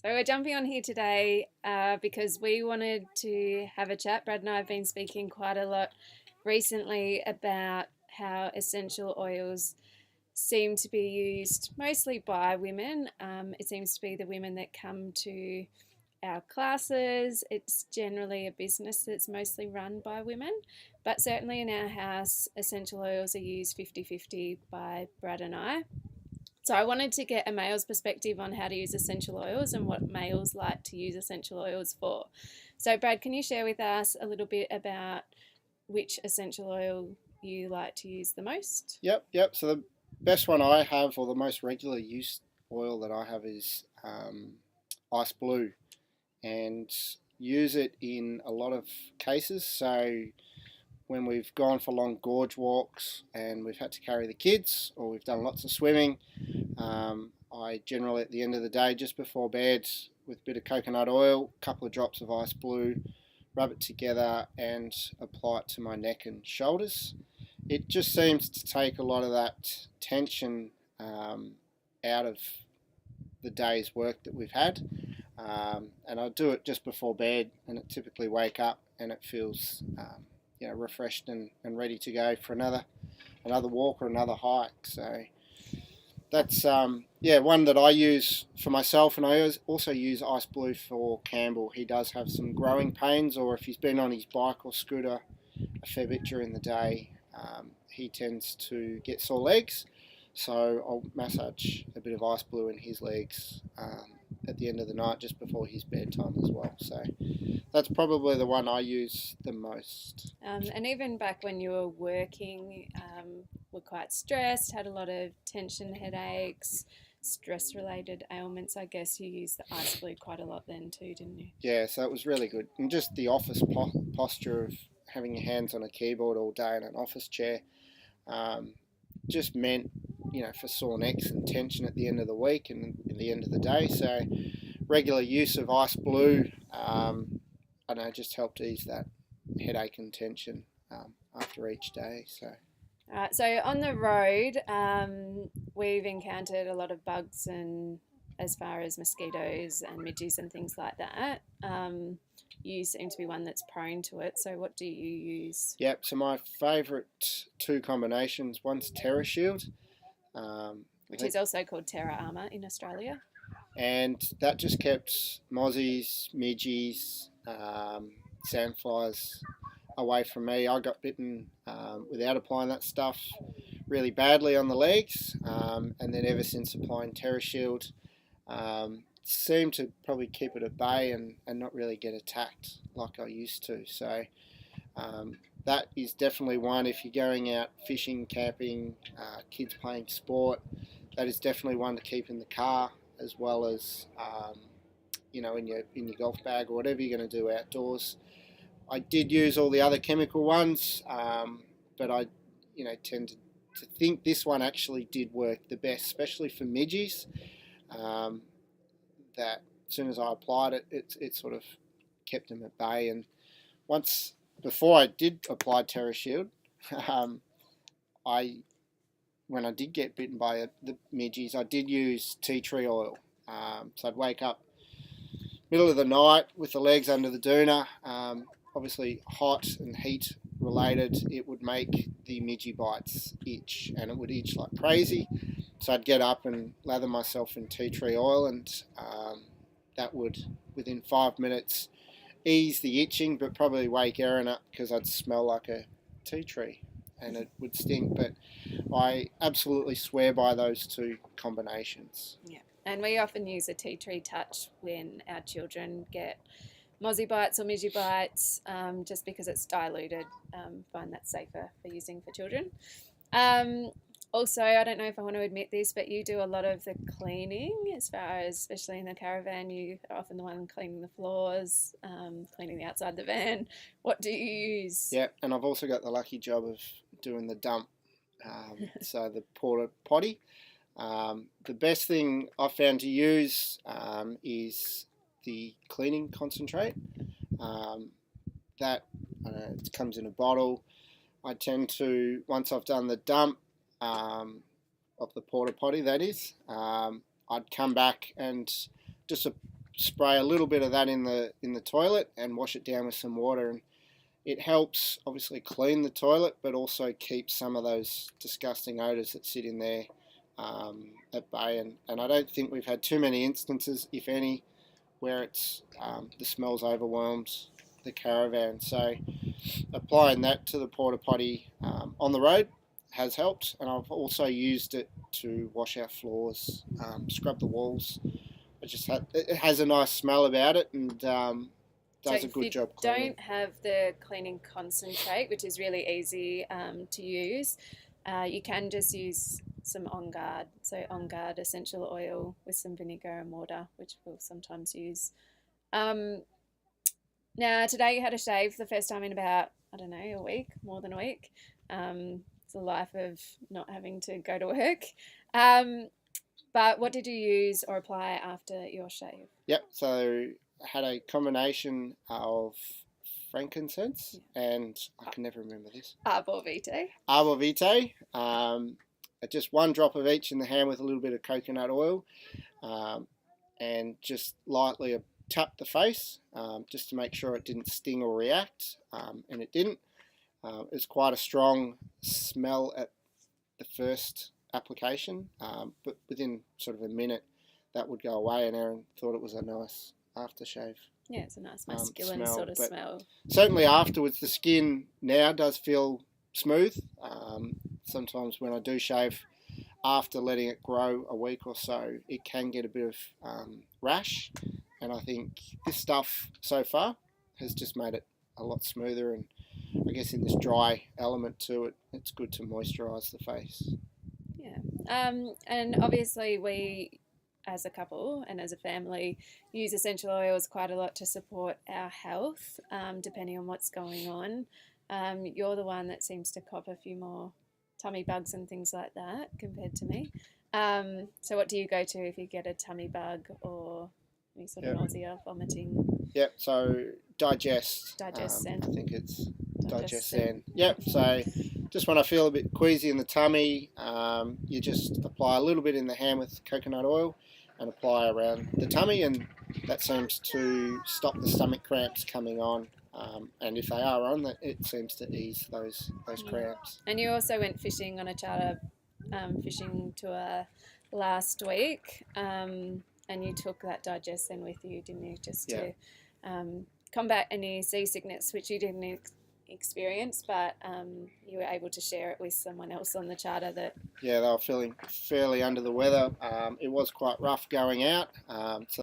So we're jumping on here today because we wanted to have a chat. Brad and I have been speaking quite a lot recently about how essential oils seem to be used mostly by women. It seems to be the women that come to our classes. It's generally a business that's mostly run by women, but certainly in our house, essential oils are used 50-50 by Brad and I. So I wanted to get a male's perspective on how to use essential oils and what males like to use essential oils for. So Brad, can you share with us a little bit about which essential oil you like to use the most? Yep. So the best one I have, or the most regularly used oil that I have, is ice blue, and use it in a lot of cases. So when we've gone for long gorge walks and we've had to carry the kids, or we've done lots of swimming, I generally at the end of the day, just before bed, with a bit of coconut oil, a couple of drops of ice blue, rub it together and apply it to my neck and shoulders. It just seems to take a lot of that tension out of the day's work that we've had. And I do it just before bed, and it typically wake up and it feels refreshed and ready to go for another walk or another hike. So that's one that I use for myself, and I also use ice blue for Campbell. He does have some growing pains, or if he's been on his bike or scooter a fair bit during the day, he tends to get sore legs. So I'll massage a bit of ice blue in his legs at the end of the night, just before his bedtime as well. So that's probably the one I use the most. And even back when you were working, were quite stressed, had a lot of tension, headaches, stress-related ailments. I guess you used the ice blue quite a lot then too, didn't you? Yeah, so it was really good. And just the office posture of having your hands on a keyboard all day in an office chair um, just meant, for sore necks and tension at the end of the week and at the end of the day. So regular use of ice blue, I know, just helped ease that headache and tension after each day. So. So on the road, we've encountered a lot of bugs and as far as mosquitoes and midges and things like that. You seem to be one that's prone to it. So what do you use? Yep. So my favourite two combinations. One's Terra Shield, which is also called Terra Armour in Australia. And that just kept mozzies, midges, sandflies away from me. I got bitten without applying that stuff really badly on the legs, and then ever since applying Terra Shield, seemed to probably keep it at bay and not really get attacked like I used to. So that is definitely one. If you're going out fishing, camping, kids playing sport, that is definitely one to keep in the car, as well as in your golf bag or whatever you're going to do outdoors. I did use all the other chemical ones, but I tend to think this one actually did work the best, especially for midges. That as soon as I applied it, it sort of kept them at bay. And before I did apply Terra Shield, when I did get bitten by the midges, I did use tea tree oil. So I'd wake up middle of the night with the legs under the doona. Obviously hot and heat related, it would make the midgie bites itch, and it would itch like crazy. So I'd get up and lather myself in tea tree oil, and that would, within 5 minutes, ease the itching, but probably wake Erin up because I'd smell like a tea tree and it would stink. But I absolutely swear by those two combinations. Yeah, and we often use a tea tree touch when our children get mozzie bites or midgie bites, just because it's diluted. Find that safer for using for children. Also, I don't know if I want to admit this, but you do a lot of the cleaning, as far as, especially in the caravan, you are often the one cleaning the floors, cleaning the outside of the van. What do you use? Yeah, and I've also got the lucky job of doing the dump, so the porta potty. The best thing I've found to use is the cleaning concentrate. That it comes in a bottle. I tend to, once I've done the dump of the porta potty, that is, I'd come back and just spray a little bit of that in the toilet and wash it down with some water, and it helps obviously clean the toilet, but also keep some of those disgusting odours that sit in there at bay. And I don't think we've had too many instances, if any, where it's the smells overwhelmed the caravan. So applying that to the porta potty on the road has helped, and I've also used it to wash our floors, scrub the walls. It has a nice smell about it, and So does a if good you job cleaning. don't have the cleaning concentrate, which is really easy to use, you can just use some On Guard. So On Guard essential oil with some vinegar and water, which we'll sometimes use. Um, Now today you had a shave for the first time in about, I don't know, a week, more than a week. It's a life of not having to go to work. Um, but what did you use or apply after your shave? Yep. So I had a combination of frankincense and I can never remember this. Arbor Vitae. Arbor Vitae. Just one drop of each in the hand with a little bit of coconut oil, and just lightly tap the face, just to make sure it didn't sting or react, and it didn't. It's quite a strong smell at the first application, but within sort of a minute that would go away, and Erin thought it was a nice aftershave. Yeah, it's a nice masculine smell, sort of but smell. certainly afterwards, the skin now does feel smooth. Sometimes when I do shave after letting it grow a week or so, it can get a bit of rash, and I think this stuff so far has just made it a lot smoother, and I guess in this dry element to it, it's good to moisturise the face. Yeah. And obviously we as a couple and as a family use essential oils quite a lot to support our health, depending on what's going on. You're the one that seems to cop a few more tummy bugs and things like that compared to me. So what do you go to if you get a tummy bug or any sort of nausea, vomiting? Yep, so Digest. Digest-Zen. I think it's Digest-Zen. Digest-Zen. Yep, so just when I feel a bit queasy in the tummy, you just apply a little bit in the hand with coconut oil and apply around the tummy, and that seems to stop the stomach cramps coming on. And if they are on, it seems to ease those cramps. And you also went fishing on a charter fishing tour last week, and you took that Digest-Zen with you, didn't you, just to combat any seasickness, which you didn't experience, but you were able to share it with someone else on the charter that... Yeah, they were feeling fairly under the weather. It was quite rough going out, so